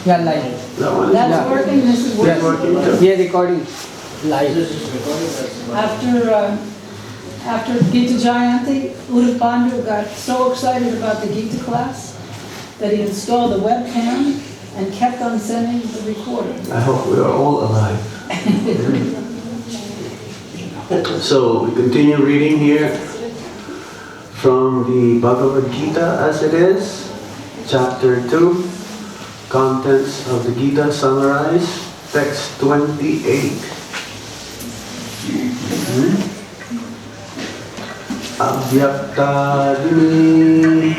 Yeah, live. That one is That's working, this is Yes. working. Yeah, recording live. After Gita Jayanti, Uda Pandu got so excited about the Gita class that he installed a webcam and kept on sending the recording. I hope we are all alive. So we continue reading here from the Bhagavad Gita as it is, chapter 2, contents of the Gita summarized, text 28. Abhyaktadini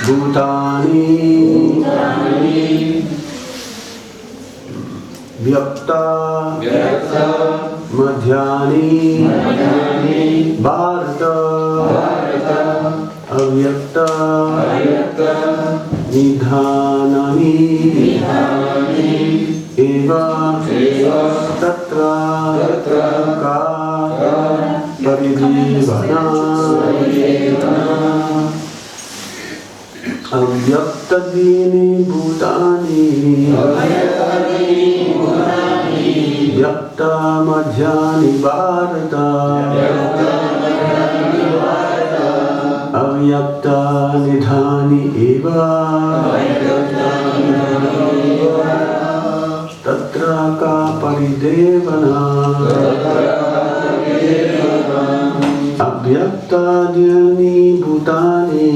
Bhutani Vyakta Madhyani Bharata Avyakta Nidhanani Eva Tatra Ka Paridivana Avyaktadini Bhutani Vyakta Madhyani Bharata Avyakta Nidhani Eva Tatra Ka Paridevana Abhyaktadini Bhutani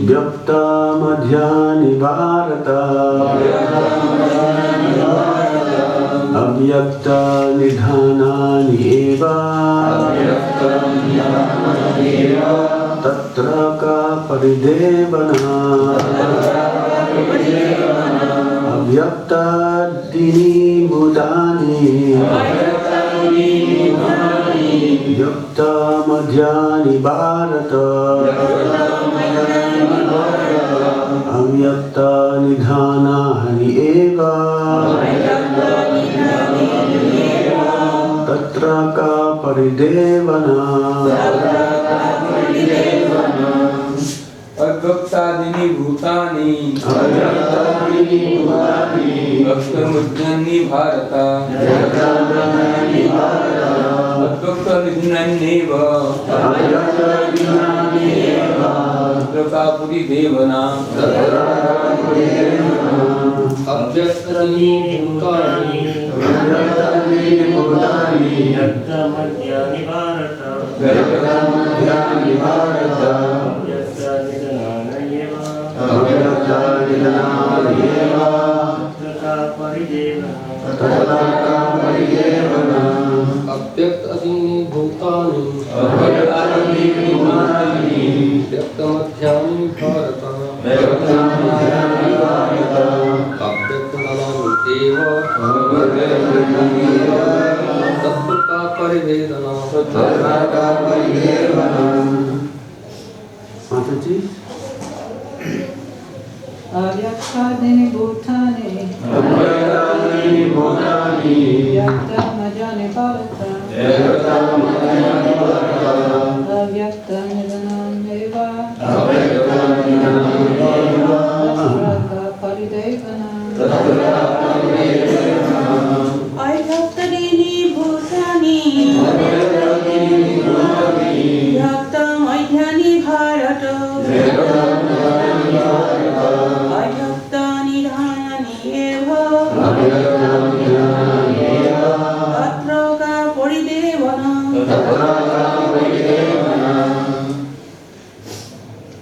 Vyakta Madhyani Bharata Avyakta Nidhanani Eva Tatra Ka Paridevana Abhyaktadini Bhutani Vyakta Madhyani Bharata Avyakta Nidhanani Eva Tatra Ka Paridevana Advaktadini Bhutani Vyakta Madhyani Bharata Advakta Nidhaneva Tatra Ka Paridevana Abhyaktadini Bhutani Vyakta Madhyani Bharata Vyakta Nidhaneva Tatra Ka Paridevana Abhyaktadini Bhutani Vyakta Madhyani Bharata Vyakta Nidhaneva Tatra Ka Paridevana Mataji? Avyaktadini Bhutani Vyakta Madhyani Bharata Avyakta Nidhanani Eva Tatra Ka Paridevana Abhyaktadini Bhutani Vyakta Madhyani Bharata Avyakta Nidhanani Eva Tatra Ka Paridevana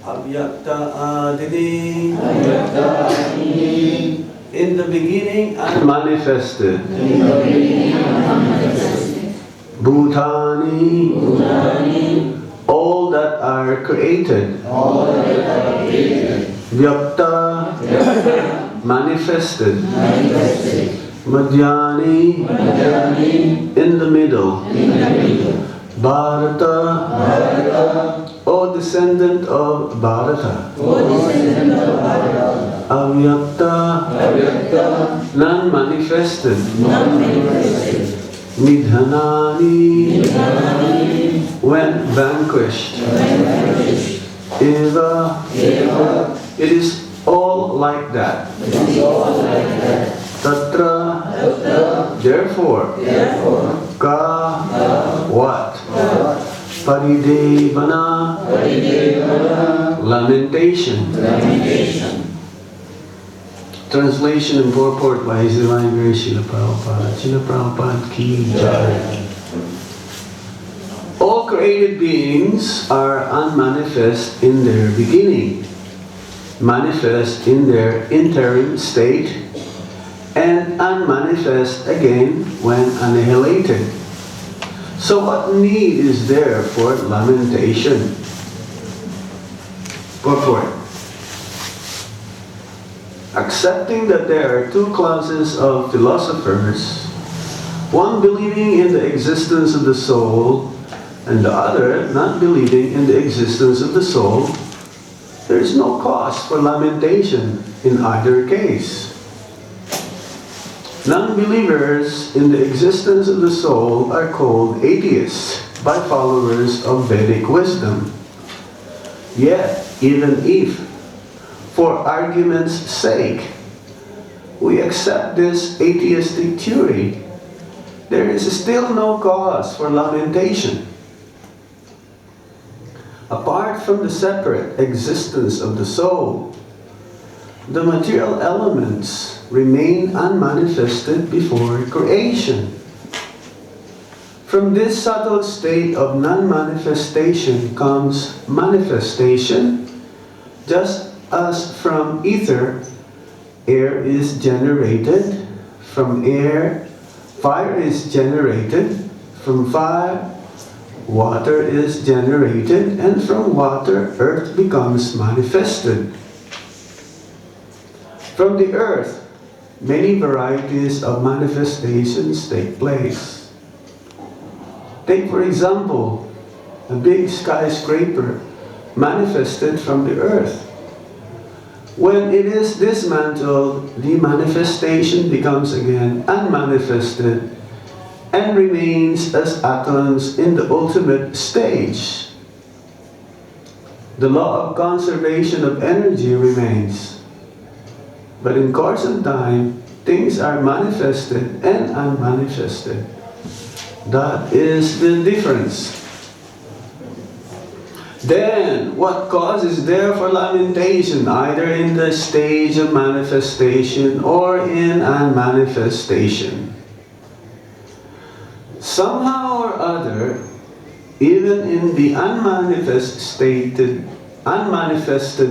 Abhyaktadini In the beginning unmanifested Bhutani all that are created Vyakta manifested Madhyani in the middle Bharata O descendant of Bharata Avyakta non-manifested Nidhanani when vanquished eva. It is all like that. Tatra, therefore, ka, what? Paridevana, lamentation. Translation and purport by His Divine Grace Srila Prabhupada. Srila Prabhupada ki jai. All created beings are unmanifest in their beginning, manifest in their interim state, and unmanifest again when annihilated. So what need is there for lamentation? Purport. Accepting that there are two classes of philosophers, one believing in the existence of the soul and the other not believing in the existence of the soul, there is no cause for lamentation in either case. Non-believers in the existence of the soul are called atheists by followers of Vedic wisdom. Yet, even if, for argument's sake, we accept this atheistic theory, there is still no cause for lamentation. Apart from the separate existence of the soul, the material elements remain unmanifested before creation. From this subtle state of non-manifestation comes manifestation, just as from ether, air is generated, from air, fire is generated, from fire, water is generated, and from water, earth becomes manifested. From the earth, many varieties of manifestations take place. Take, for example, a big skyscraper manifested from the earth. When it is dismantled, the manifestation becomes again unmanifested and remains as atoms in the ultimate stage. The law of conservation of energy remains, but in course of time, things are manifested and unmanifested. That is the difference. Then, what cause is there for lamentation, either in the stage of manifestation or in unmanifestation? Somehow or other, even in the unmanifested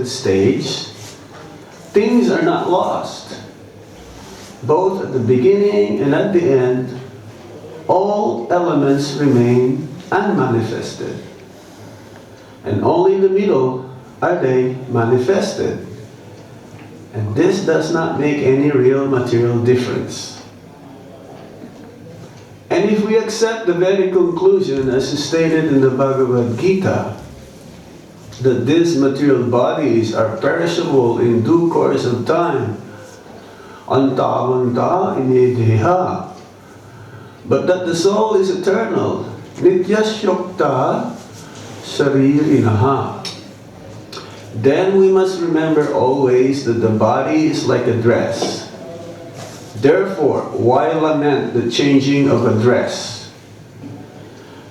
stage, things are not lost. Both at the beginning and at the end, all elements remain unmanifested. And only in the middle are they manifested. And this does not make any real material difference. And if we accept the Vedic conclusion as stated in the Bhagavad Gita, that these material bodies are perishable in due course of time, anta ine deha, but that the soul is eternal, nityasyokta sharirinaha, then we must remember always that the body is like a dress. Therefore, why lament the changing of a dress?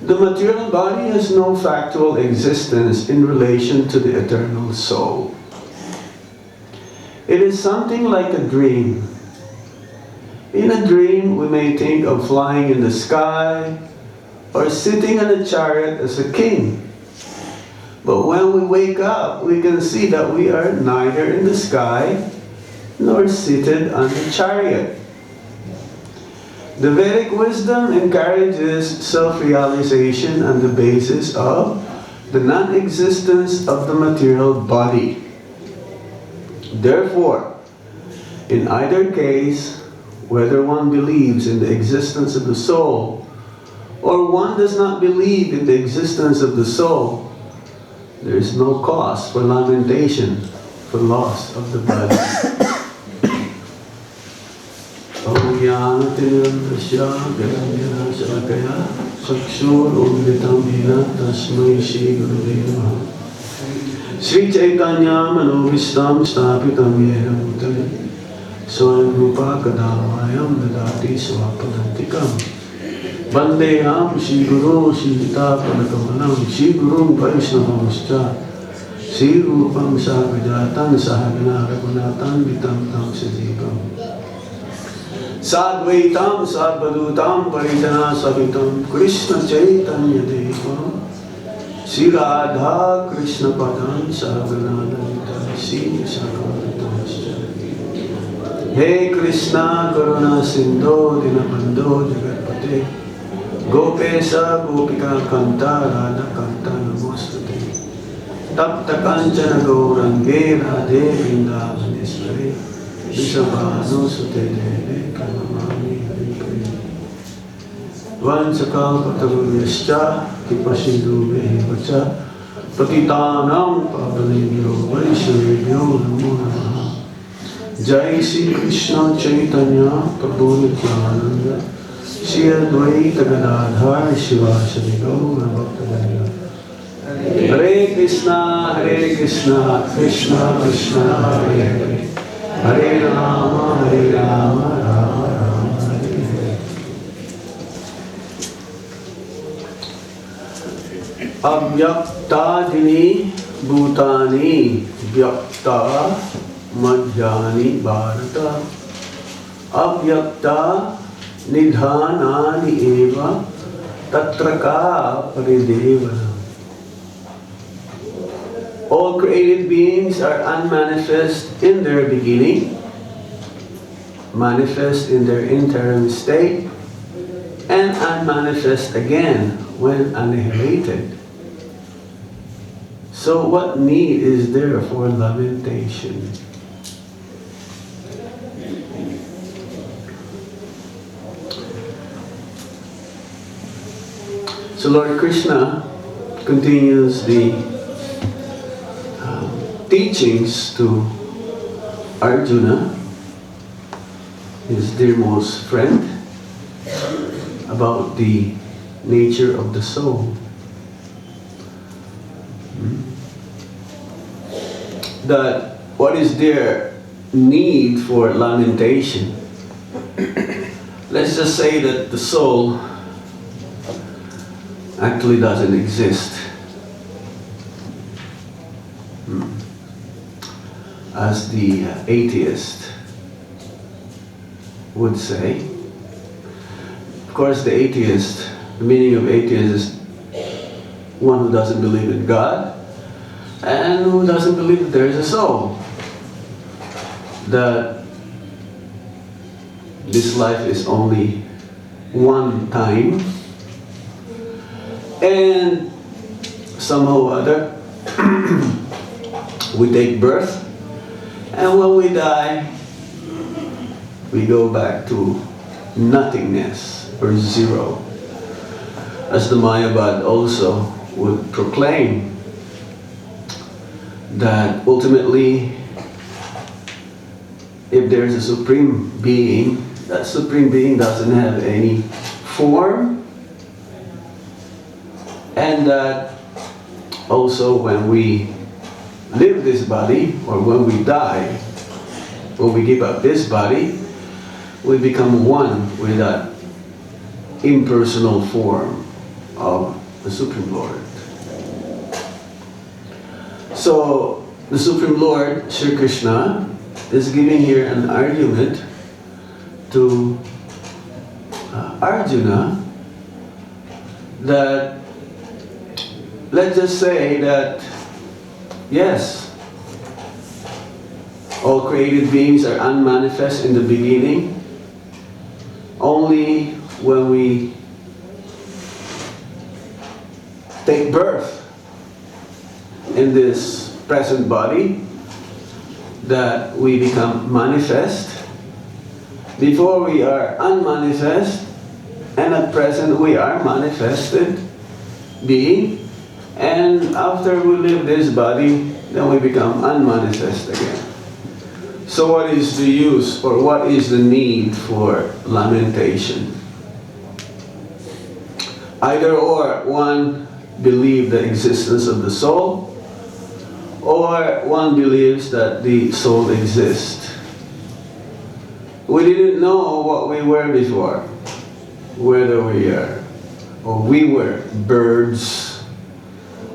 The material body has no factual existence in relation to the eternal soul. It is something like a dream. In a dream, we may think of flying in the sky or sitting in a chariot as a king. But when we wake up, we can see that we are neither in the sky nor seated on the chariot. The Vedic wisdom encourages self-realization on the basis of the non-existence of the material body. Therefore, in either case, whether one believes in the existence of the soul or one does not believe in the existence of the soul, there is no cause for lamentation for loss of the body. Sri Chaitanya Manovistam Stapitam Yena Bhutale Swam Rupa Kadamayam Dadati Swapadantikam Vandeham Shri Guru Sita Padakamalam Shri Guru Vaishnavamscha Shri Rupam Savijatan Sahagana Raghunatan Vitam Tam Sajivam Sadvaitam Sadvadutam Parijana Sahitam Krishna Chaitanya Devam Shri Radha Krishna Padam Sahagana Lalita Shri Sakavatamscha He Krishna Karuna Sindho Dinabandho Jagatpate Gopesa Gopika Kanta Radha Kanta Namostate Tapta Kanchana Gaurange Radhe Vrindavaneshwari Vishabhanu Sute Deve Kamamani Haripri Vansakalpatarulyascha Kipasindhu Vehivacha Patitanam Pavanebhyo Vaishnavebhyo Namo Namaha Jai Shri Krishna Chaitanya Prabhu Nityananda Shri Advaita Gadadhar Shivasari Gaura Bhaktavrinda Hare Krishna, Krishna Krishna, Hare Hare, Hare Rama, Rama Rama, Hare Hare. Abhyaktadini Bhutani Vyakta Madhyani Bharata Abhyakta Nidhanani Eva Tatraka Paridevana. All created beings are unmanifest in their beginning, manifest in their interim state, and unmanifest again when annihilated. So what need is there for lamentation? So Lord Krishna continues the teachings to Arjuna, his dearmost friend, about the nature of the soul. That what is their need for lamentation? Let's just say that the soul actually doesn't exist. As the atheist would say. Of course, the atheist, the meaning of atheist is one who doesn't believe in God and who doesn't believe that there is a soul. That this life is only one time and somehow or other we take birth. And when we die, we go back to nothingness or zero. As the Mayavad also would proclaim that ultimately, if there's a Supreme Being, that Supreme Being doesn't have any form, and that also when we leave this body, or when we die, when we give up this body, we become one with that impersonal form of the Supreme Lord. So the Supreme Lord, Sri Krishna, is giving here an argument to Arjuna that, let's just say that yes, all created beings are unmanifest in the beginning. Only when we take birth in this present body that we become manifest. Before we are unmanifest, and at present we are manifested being. And after we leave this body, then we become unmanifest again. So what is the use, or what is the need for lamentation? Either or, one believe the existence of the soul, or one believes that the soul exists. We didn't know what we were before, whether we were birds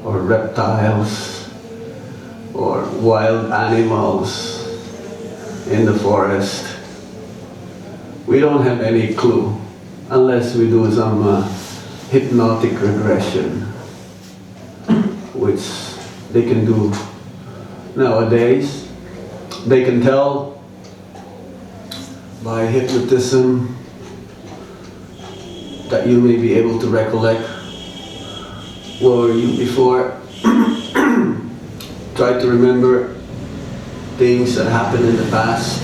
or reptiles or wild animals in the forest. We don't have any clue unless we do some hypnotic regression, which they can do nowadays. They can tell by hypnotism that you may be able to recollect where were you before. Try to remember things that happened in the past,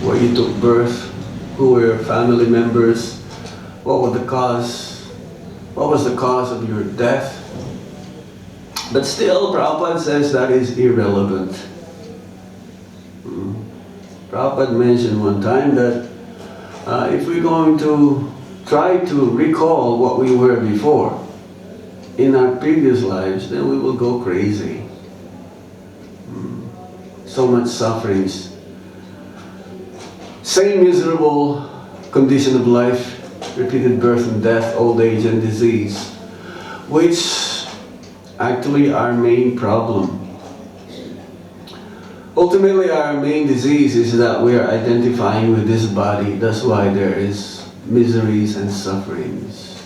where you took birth, who were your family members, what was the cause of your death. But still, Prabhupada says that is irrelevant. Prabhupada mentioned one time that if we're going to try to recall what we were before in our previous lives, then we will go crazy. So much sufferings. Same miserable condition of life, repeated birth and death, old age and disease, which actually our main problem. Ultimately, our main disease is that we are identifying with this body. That's why there is miseries and sufferings.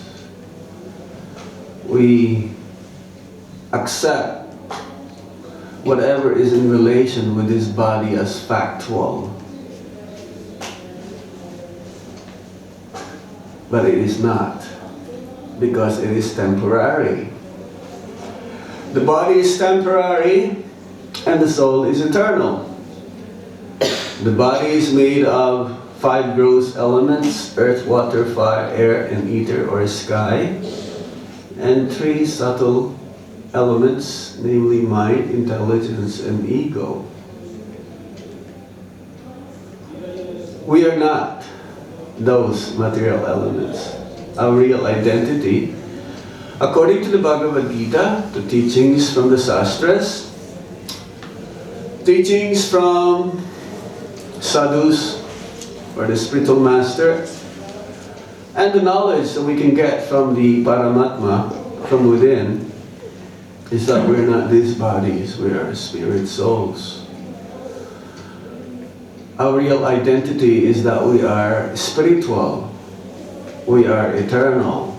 We accept whatever is in relation with this body as factual. But it is not, because it is temporary. The body is temporary and the soul is eternal. The body is made of 5 gross elements: earth, water, fire, air, and ether or sky, and 3 subtle elements, namely mind, intelligence, and ego. We are not those material elements. Our real identity, according to the Bhagavad Gita, the teachings from the Shastras, teachings from sadhus or the spiritual master, and the knowledge that we can get from the Paramatma, from within, is that we're not these bodies, we are spirit souls. Our real identity is that we are spiritual, we are eternal.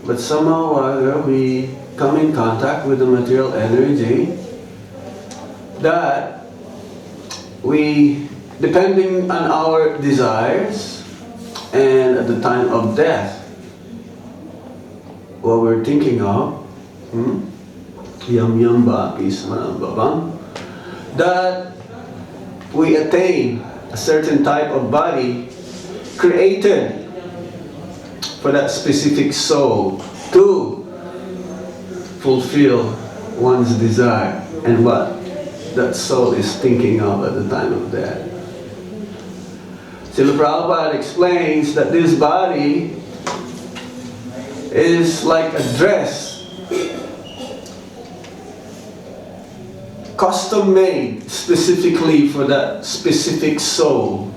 But somehow or other we come in contact with the material energy that we, depending on our desires and at the time of death, what we're thinking of, yam yam ba pisma babam, that we attain a certain type of body created for that specific soul to fulfill one's desire and what that soul is thinking of at the time of death. Srila Prabhupada explains that this body is like a dress, custom made specifically for that specific soul,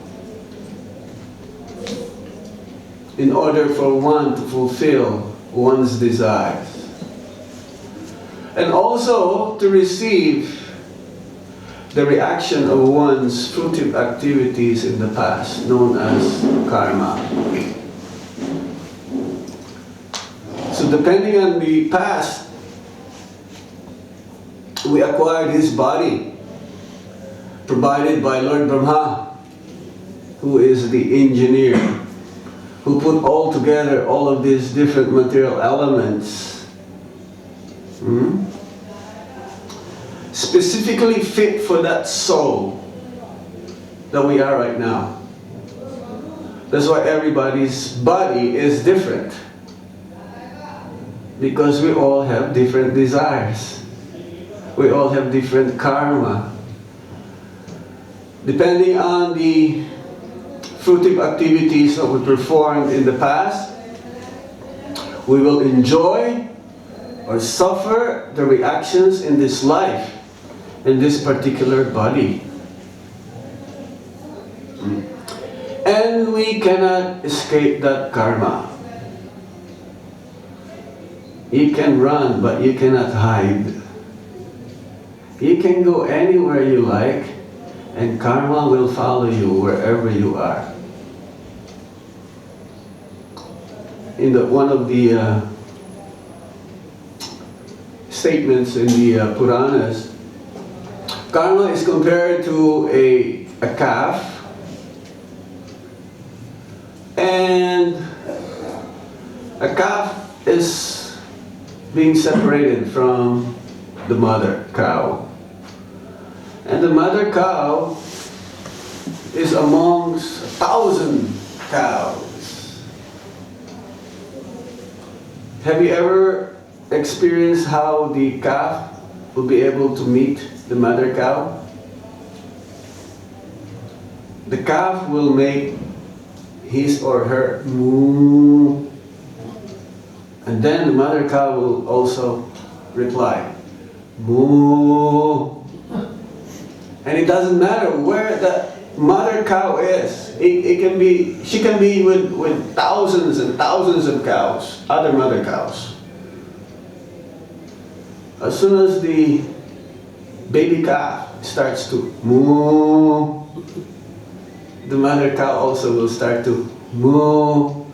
in order for one to fulfill one's desires, and also to receive the reaction of one's fruitive activities in the past, known as karma. So depending on the past, we acquired his body, provided by Lord Brahma, who is the engineer, who put all together all of these different material elements, specifically fit for that soul that we are right now. That's why everybody's body is different, because we all have different desires. We all have different karma. Depending on the fruitive activities that we performed in the past, we will enjoy or suffer the reactions in this life, in this particular body. And we cannot escape that karma. You can run, but you cannot hide. You can go anywhere you like, and karma will follow you wherever you are. In one of the statements in the Puranas, karma is compared to a calf, and a calf is being separated from the mother cow. And the mother cow is amongst 1,000 cows. Have you ever experienced how the calf will be able to meet the mother cow? The calf will make his or her moo, and then the mother cow will also reply moo. And it doesn't matter where the mother cow is. She can be with thousands and thousands of cows, other mother cows. As soon as the baby calf starts to moo, the mother cow also will start to moo.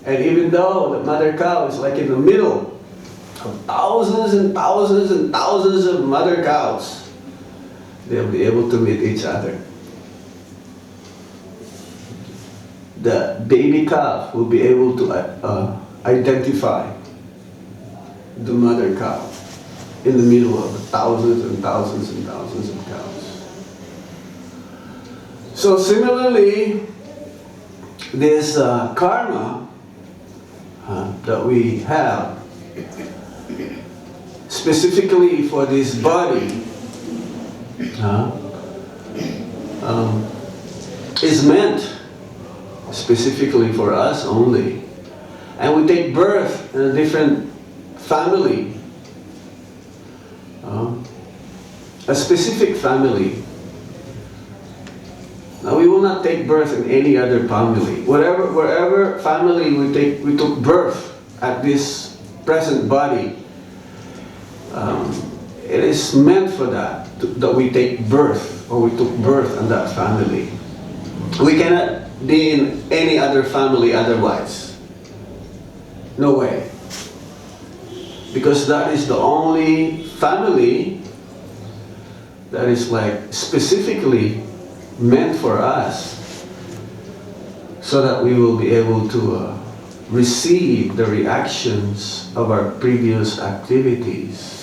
And even though the mother cow is like in the middle of thousands and thousands and thousands of mother cows, they'll be able to meet each other. The baby calf will be able to identify the mother cow in the middle of thousands and thousands and thousands of cows. So similarly, this karma that we have, specifically for this body, is meant specifically for us only. And we take birth in a different family, a specific family. Now we will not take birth in any other family. Wherever family we took birth at this present body, it is meant for that we take birth, or we took birth in that family. We cannot be in any other family otherwise. No way. Because that is the only family that is like specifically meant for us, so that we will be able to receive the reactions of our previous activities.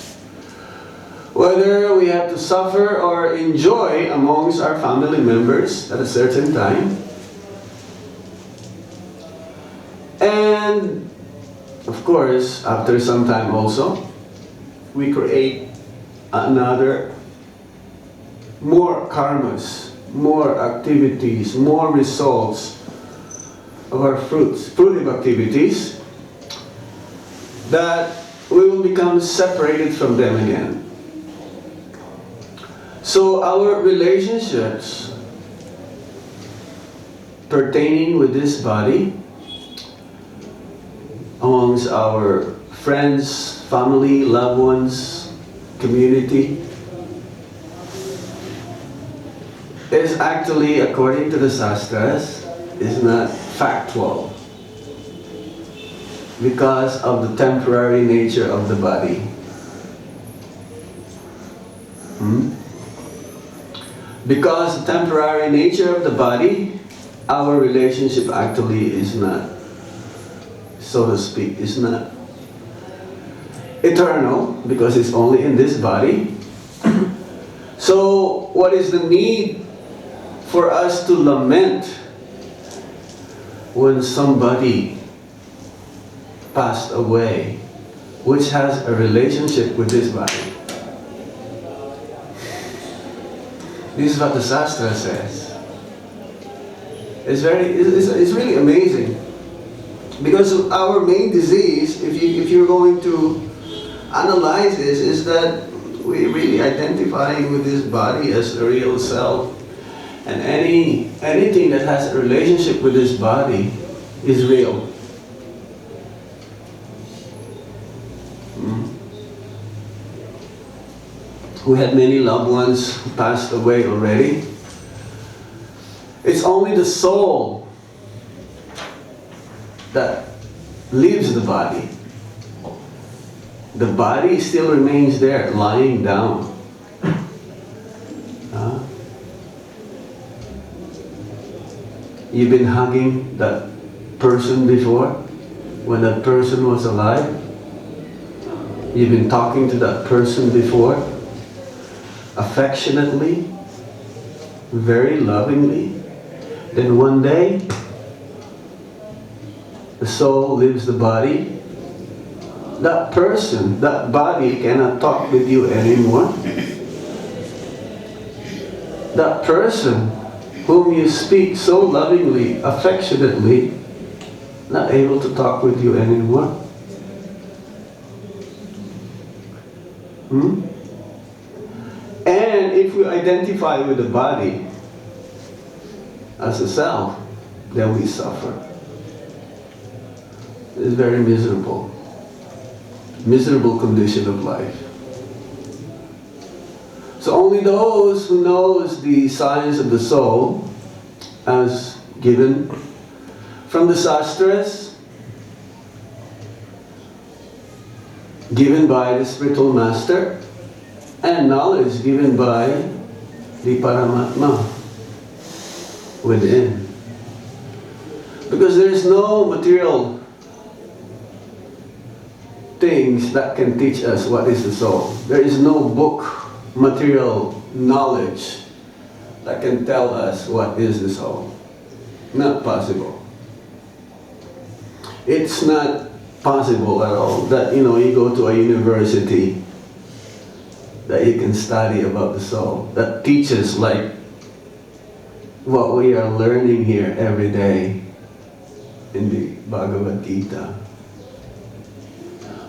Whether we have to suffer or enjoy amongst our family members at a certain time. And of course, after some time also, we create more karmas, more activities, more results of our fruitive activities, that we will become separated from them again. So our relationships pertaining with this body, amongst our friends, family, loved ones, community, is actually, according to the Shastras, is not factual, because of the temporary nature of the body. Because the temporary nature of the body, our relationship actually is not, so to speak, is not eternal, because it's only in this body. So what is the need for us to lament when somebody passed away which has a relationship with this body? This is what the Shastra says. It's really amazing, because our main disease, if you're going to analyzes is that we really identifying with this body as the real self, and anything that has a relationship with this body is real. We had many loved ones who passed away already. It's only the soul that leaves the body. The body still remains there, lying down. You've been hugging that person before, when that person was alive. You've been talking to that person before, affectionately, very lovingly. Then one day, the soul leaves the body. That person, that body cannot talk with you anymore. That person whom you speak so lovingly, affectionately, not able to talk with you anymore. And if we identify with the body as a self, then we suffer. It's very miserable. Miserable condition of life. So only those who knows the science of the soul, as given from the sastras, given by the spiritual master, and knowledge given by the Paramatma within. Because there is no material things that can teach us what is the soul. There is no book, material knowledge that can tell us what is the soul. Not possible. It's not possible at all that you go to a university that you can study about the soul, that teaches like what we are learning here every day in the Bhagavad Gita.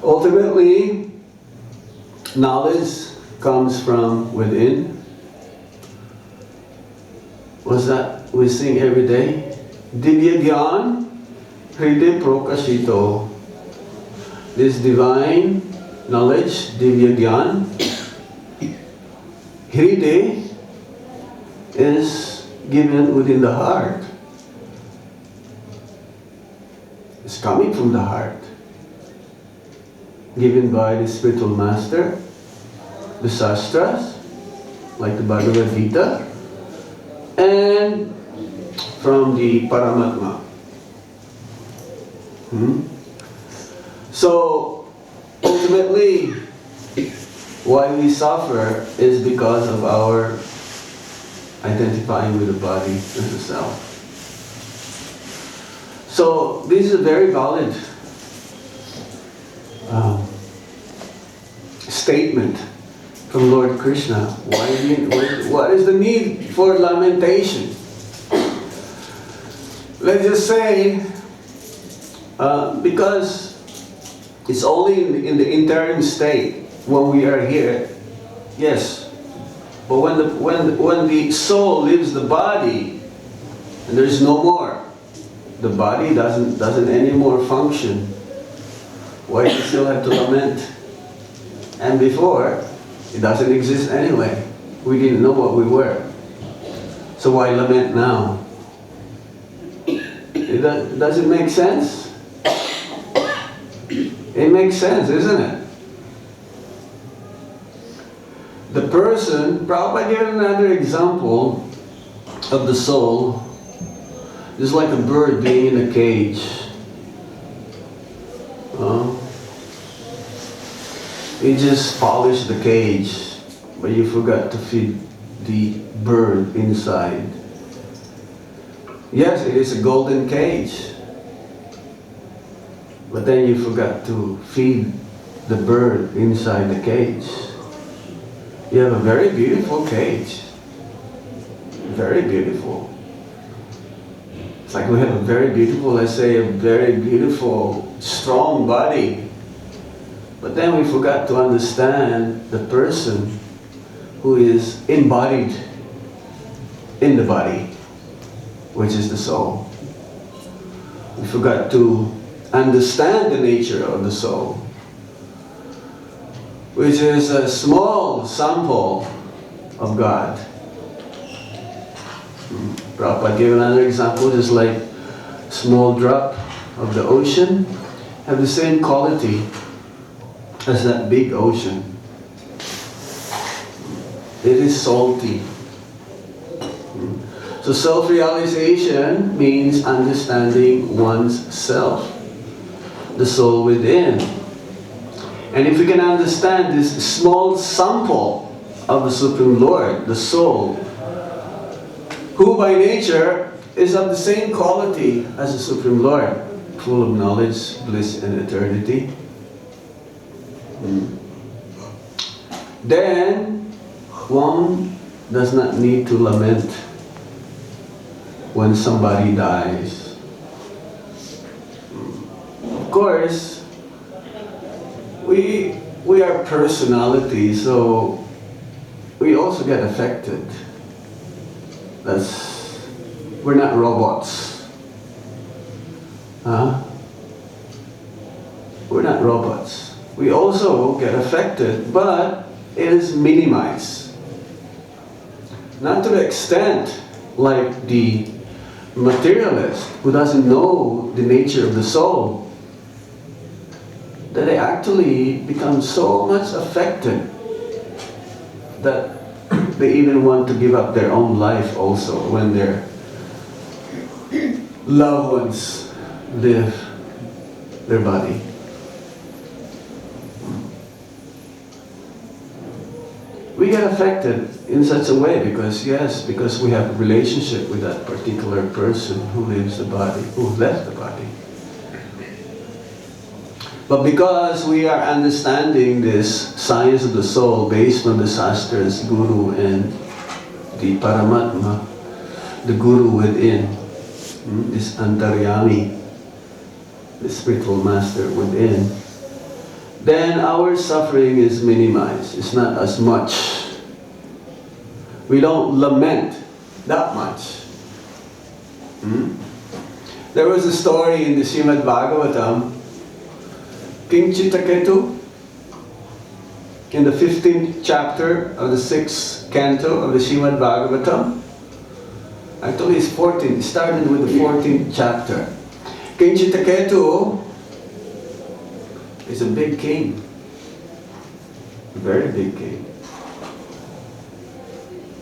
Ultimately, knowledge comes from within. What's that we sing every day? Divya Gyan Hride Prokashito. This divine knowledge, Divya Gyan, Hride, is given within the heart. It's coming from the heart. Given by the spiritual master, the sastras, like the Bhagavad Gita, and from the Paramatma. So, ultimately, why we suffer is because of our identifying with the body as a self. So, this is a very valid statement from Lord Krishna. What is the need for lamentation? Let's just say, because it's only in the interim state when we are here, yes. But when the soul leaves the body, and there is no more, the body doesn't anymore function. Why do you still have to lament? And before, it doesn't exist anyway. We didn't know what we were. So why lament now? Does it make sense? It makes sense, isn't it? The person, Prabhupada gave another example of the soul. It's like a bird being in a cage. You just polish the cage, but you forgot to feed the bird inside. Yes, it is a golden cage, but then you forgot to feed the bird inside the cage. You have a very beautiful cage. Very beautiful. It's like we have a very beautiful, let's say, a very beautiful, strong body. But then we forgot to understand the person who is embodied in the body, which is the soul. We forgot to understand the nature of the soul, which is a small sample of God. Prabhupada gave another example, just like a small drop of the ocean have the same quality as that big ocean. It is salty. So self-realization means understanding one's self, the soul within. And if we can understand this small sample of the Supreme Lord, the soul, who by nature is of the same quality as the Supreme Lord, full of knowledge, bliss, and eternity, then one does not need to lament when somebody dies. Of course, we are personalities, so we also get affected. We're not robots. We're not robots. We also get affected, but it is minimized. Not to the extent like the materialist who doesn't know the nature of the soul, that they actually become so much affected that they even want to give up their own life also when their loved ones leave their body. We get affected in such a way because we have a relationship with that particular person who leaves the body, who left the body. But because we are understanding this science of the soul based on the Shastras, Guru, and the Paramatma, the Guru within, this Antaryami, the spiritual master within, then our suffering is minimized. It's not as much. We don't lament that much. There was a story in the Srimad Bhagavatam, King Chittaketu, in the 15th chapter of the 6th canto of the Srimad Bhagavatam. Actually it's 14, it started with the 14th chapter. King Chittaketu is a big king, a very big king.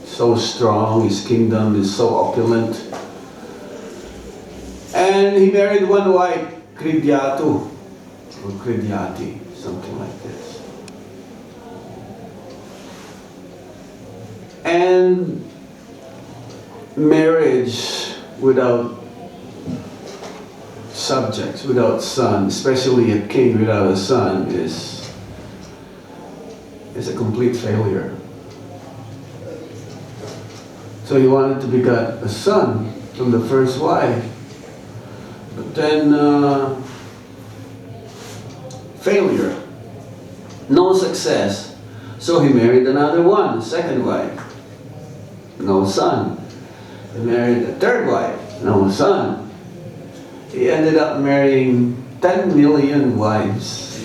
So strong, his kingdom is so opulent. And he married one wife, Kridyatu, or Kridyati, something like this. And marriage without subjects, without son, especially a king without a son, is a complete failure. So he wanted to beget a son from the first wife, but then failure, no success. So he married another one, second wife, no son. He married a third wife, no son. He ended up marrying 10 million wives.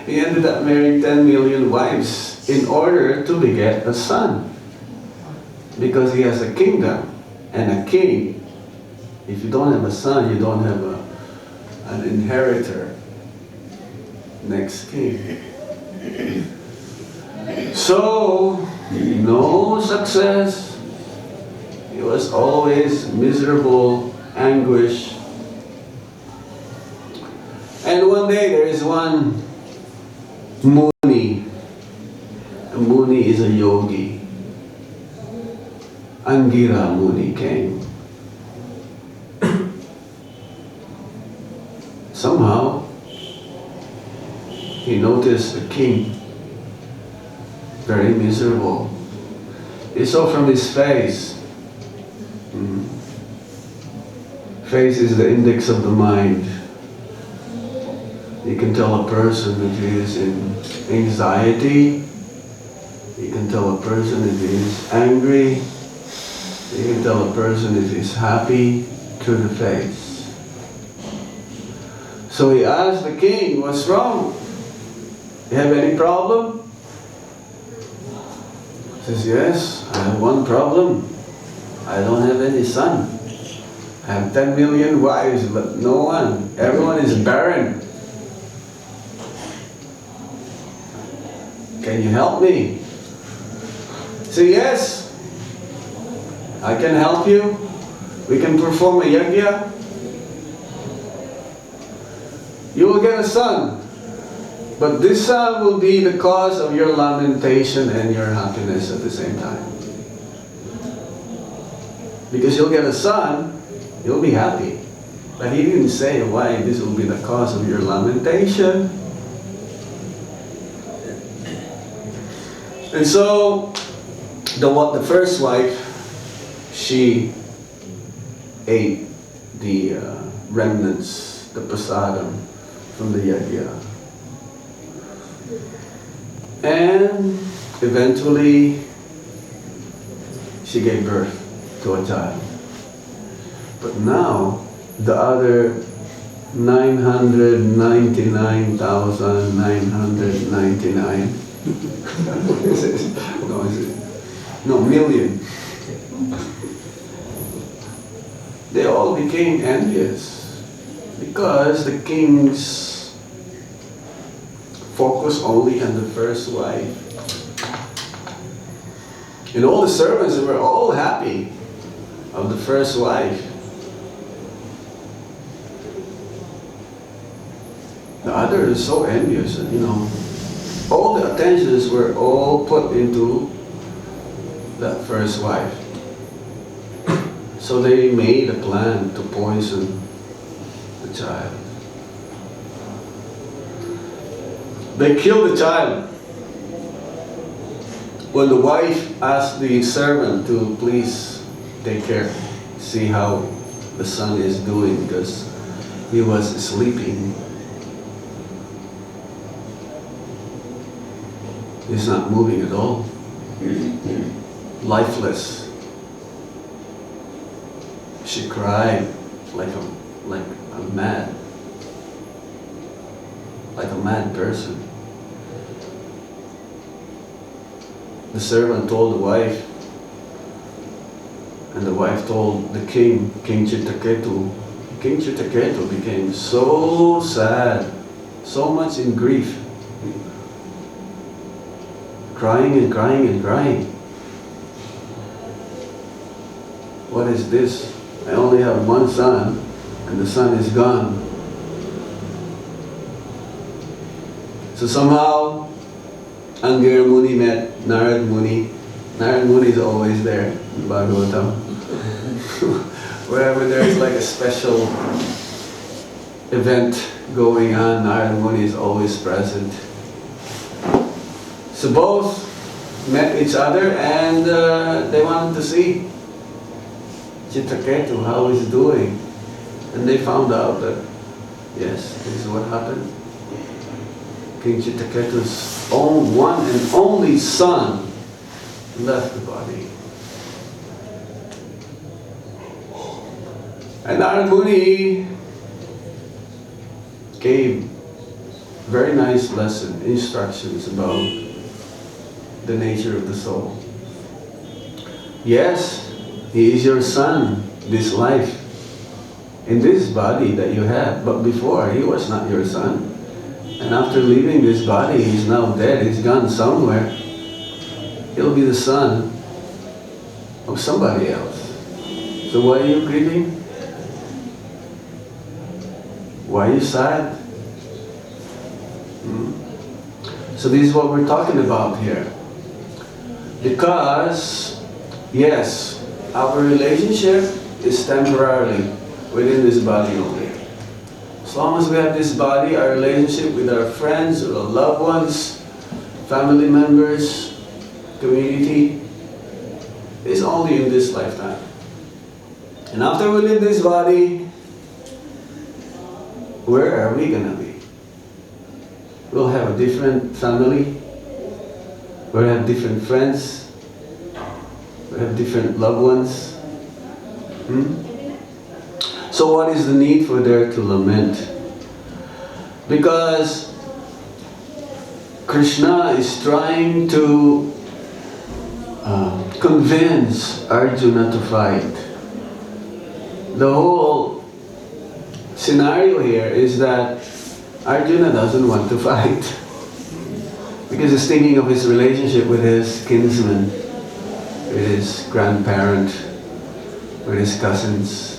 He ended up marrying 10 million wives in order to beget a son. Because he has a kingdom and a king. If you don't have a son, you don't have an inheritor, next king. So, no success. He was always miserable, anguish. And one day there is one Muni. A Muni is a yogi. Angira Muni came. Somehow, he noticed the king, very miserable. He saw from his face Face is the index of the mind. You can tell a person if he is in anxiety. You can tell a person if he is angry. You can tell a person if he's happy through the face. So he asked the king, what's wrong? You have any problem? He says, yes, I have one problem. I don't have any son. I have 10 million wives, but no one. Everyone is barren. Can you help me? Say, yes, I can help you. We can perform a yajna. You will get a son. But this son will be the cause of your lamentation and your happiness at the same time. Because you'll get a son, you'll be happy. But he didn't say why this will be the cause of your lamentation. And so, the first wife, she ate the remnants, the prasadam from the yajna. And eventually, she gave birth to a child. But now, the other 999,999 million. They all became envious because the kings focused only on the first wife. And all the servants were all happy of the first wife. The other is so envious, and all the attentions were all put into that first wife. So they made a plan to poison the child. They killed the child. When the wife asked the servant to please take care, see how the son is doing, because he was sleeping. He's not moving at all. Lifeless. She cried like a mad person. The servant told the wife, and the wife told the king, King Chitraketu. King Chitraketu became so sad, so much in grief. Crying and crying and crying. What is this? I only have one son, and the son is gone. So somehow, Angir Muni met Narad Muni. Narad Muni is always there in Bhagavatam. Wherever there is like a special event going on, Narad Muni is always present. So both met each other, and they wanted to see Chitraketu, how he's doing. And they found out that, yes, this is what happened. King Chitraketu's one and only son left the body. And Narad Muni gave very nice lesson, instructions about the nature of the soul. Yes, he is your son, this life, in this body that you have, but before he was not your son. And after leaving this body, he's now dead, he's gone somewhere. He'll be the son of somebody else. So why are you grieving? Why are you sad? So this is what we're talking about here. Because, yes, our relationship is temporarily within this body only. As long as we have this body, our relationship with our friends, or our loved ones, family members, community, is only in this lifetime. And after we leave this body, where are we gonna be? We'll have a different family, we'll have different friends, we'll have different loved ones. So what is the need for there to lament? Because Krishna is trying to convince Arjuna to fight. The whole scenario here is that Arjuna doesn't want to fight because he's thinking of his relationship with his kinsman, with his grandparent, with his cousins.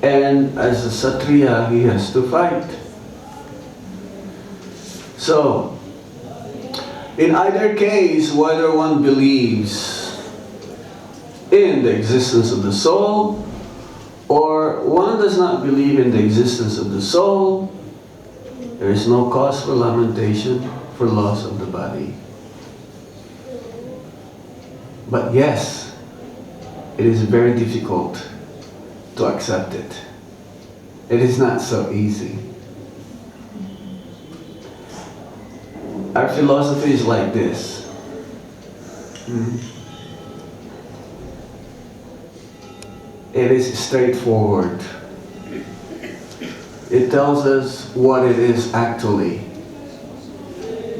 And as a Kshatriya, he has to fight. So, in either case, whether one believes in the existence of the soul or one does not believe in the existence of the soul, there is no cause for lamentation for loss of the body. But yes, it is very difficult to accept it. It is not so easy. Our philosophy is like this. It is straightforward. It tells us what it is actually.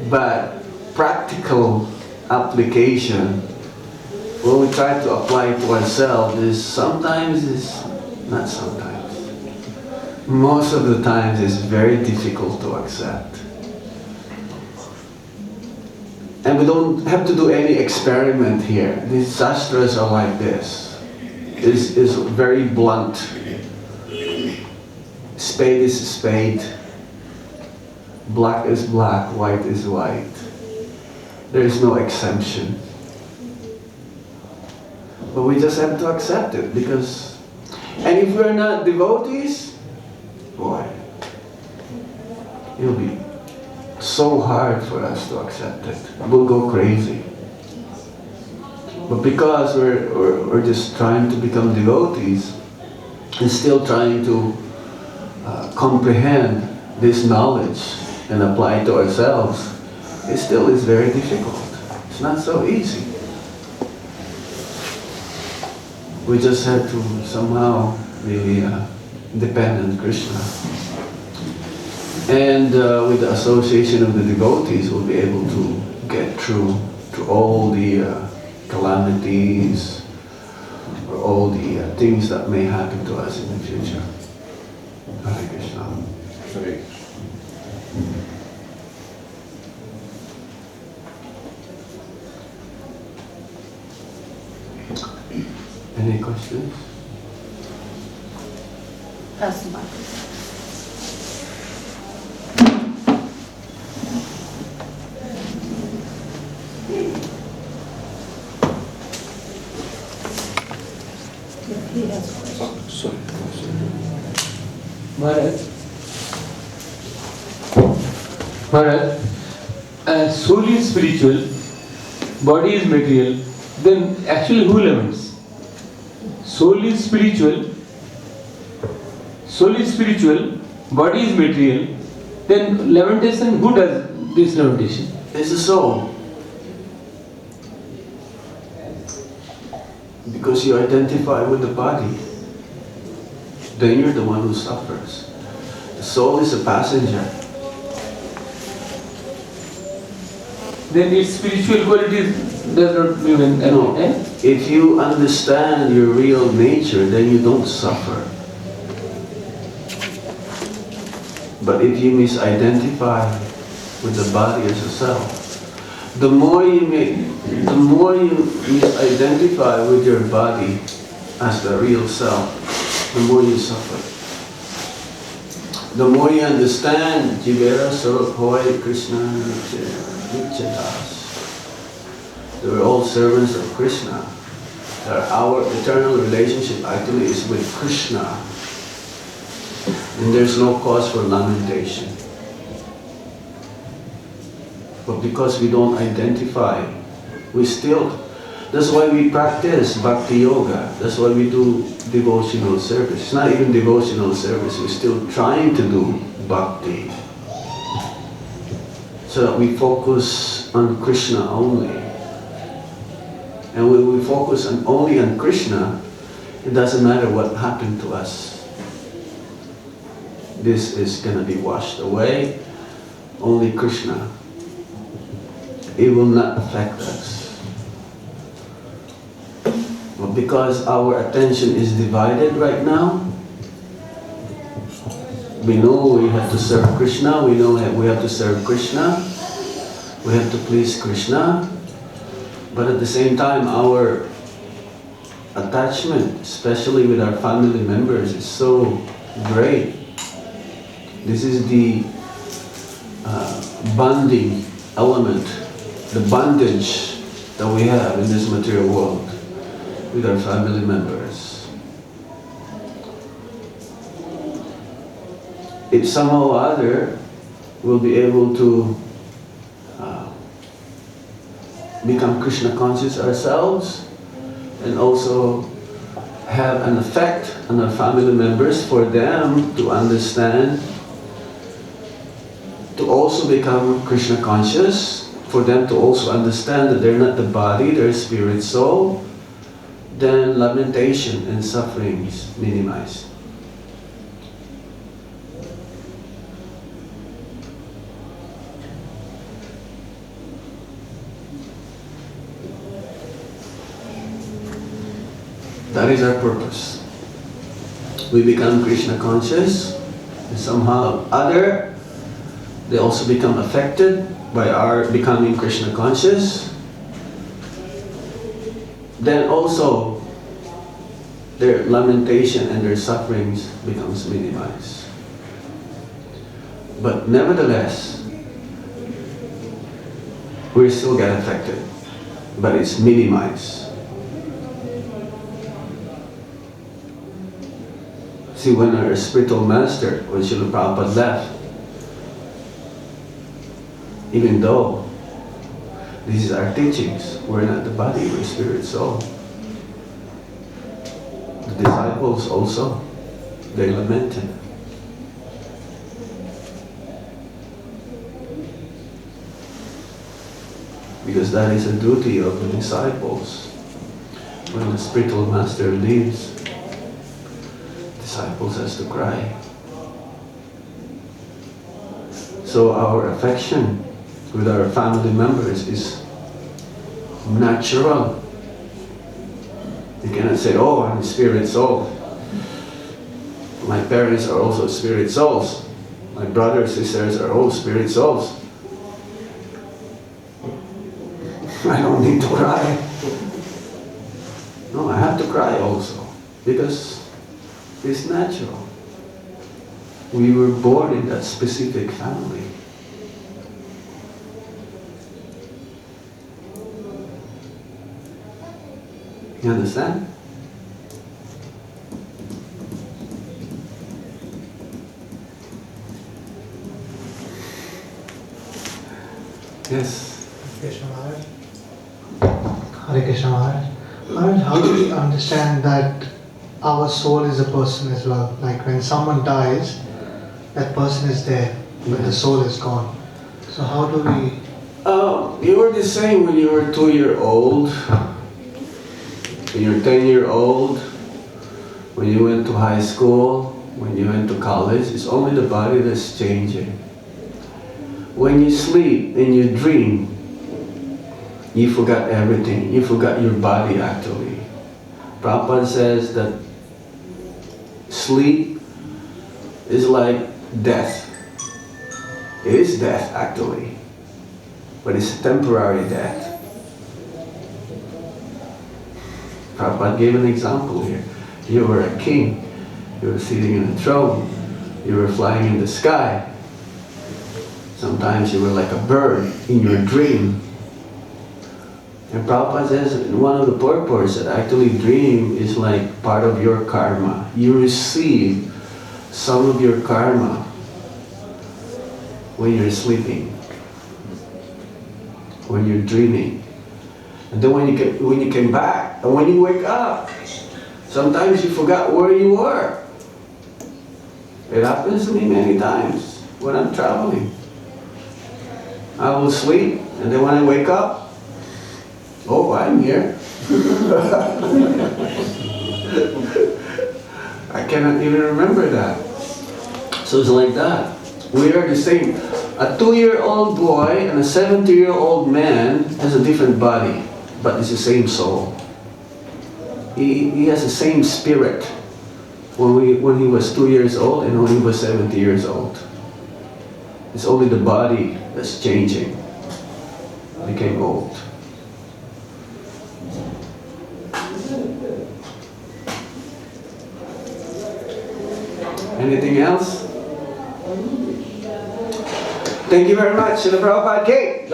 But practical application, when we try to apply it to ourselves, not sometimes. Most of the times it's very difficult to accept. And we don't have to do any experiment here. These shastras are like this. It's very blunt. Spade is spade. Black is black, white is white. There is no exemption. But we just have to accept it because, and if we're not devotees, boy, it'll be so hard for us to accept it. We'll go crazy. But because we're just trying to become devotees and still trying to comprehend this knowledge and apply it to ourselves, it still is very difficult. It's not so easy. We just have to somehow really depend on Krishna. And with the association of the devotees, we'll be able to get through to all the calamities or all the things that may happen to us in the future. Hare Krishna. Hare Any questions? Pass the mic. He has a question. Maharaj, soul is spiritual, body is material, then actually who laments? Soul is spiritual, body is material, then lamentation, who does this lamentation? It's the soul. Because you identify with the body, then you're the one who suffers. The soul is a passenger. Then its spiritual qualities does not mean No. If you understand your real nature, then you don't suffer. But if you misidentify with the body as a self, the more you misidentify with your body as the real self, the more you suffer. The more you understand Jivera Sarup Hoy Krishna Nichadas. They were all servants of Krishna. Our eternal relationship actually is with Krishna. And there's no cause for lamentation. But because we don't identify, we still, That's why we practice Bhakti Yoga. That's why we do devotional service. It's not even devotional service. We're still trying to do Bhakti. So that we focus on Krishna only. And when we focus only on Krishna, it doesn't matter what happened to us. This is going to be washed away. Only Krishna. It will not affect us. But because our attention is divided right now, we know we have to serve Krishna, we know that we have to serve Krishna, we have to please Krishna, but at the same time our attachment, especially with our family members, is so great. This is the bonding element, the bondage that we have in this material world with our family members. If somehow or other we'll be able to become Krishna conscious ourselves and also have an effect on our family members for them to understand, to also become Krishna conscious, for them to also understand that they're not the body, they're spirit soul, then lamentation and suffering is minimized. That is our purpose. We become Krishna conscious, and somehow or other, they also become affected by our becoming Krishna conscious. Then also, their lamentation and their sufferings becomes minimized. But nevertheless, we still get affected, but it's minimized. See, when our spiritual master, when Srila Prabhupada left, even though this is our teachings, we're not the body, we're spirit soul. The disciples also, they lamented. Because that is a duty of the disciples. When the spiritual master leaves, disciples has to cry. So our affection with our family members is natural. You cannot say, oh, I'm a spirit soul. My parents are also spirit souls. My brothers and sisters are all spirit souls. I don't need to cry. No, I have to cry also. Because it's natural. We were born in that specific family. You understand? Yes. Krishna Maharaj. Hare Krishna Maharaj. Maharaj, how do we understand that our soul is a person as well? Like when someone dies, that person is there, but the soul is gone. So how do we... You were the same when you were 2-year-old, when you were 10-year-old, when you went to high school, when you went to college. It's only the body that's changing. When you sleep and you dream, you forgot everything. You forgot your body actually. Prabhupada says that sleep is like death. It is death actually, but it's a temporary death. Prabhupada gave an example here. You were a king, you were sitting in a throne, you were flying in the sky. Sometimes you were like a bird in your dream. And Prabhupada says one of the purposes that actually dream is like part of your karma. You receive some of your karma when you're sleeping, when you're dreaming. And then when you came back, and when you wake up, sometimes you forgot where you were. It happens to me many times when I'm traveling. I will sleep, and then when I wake up, oh, I'm here. I cannot even remember that. So it's like that. We are the same. A 2-year-old boy and a 70-year-old man has a different body, but it's the same soul. He has the same spirit when he was 2 years old and when he was 70 years old. It's only the body that's changing. Became old. Anything else? Thank you very much. Srila Prabhupada Ki.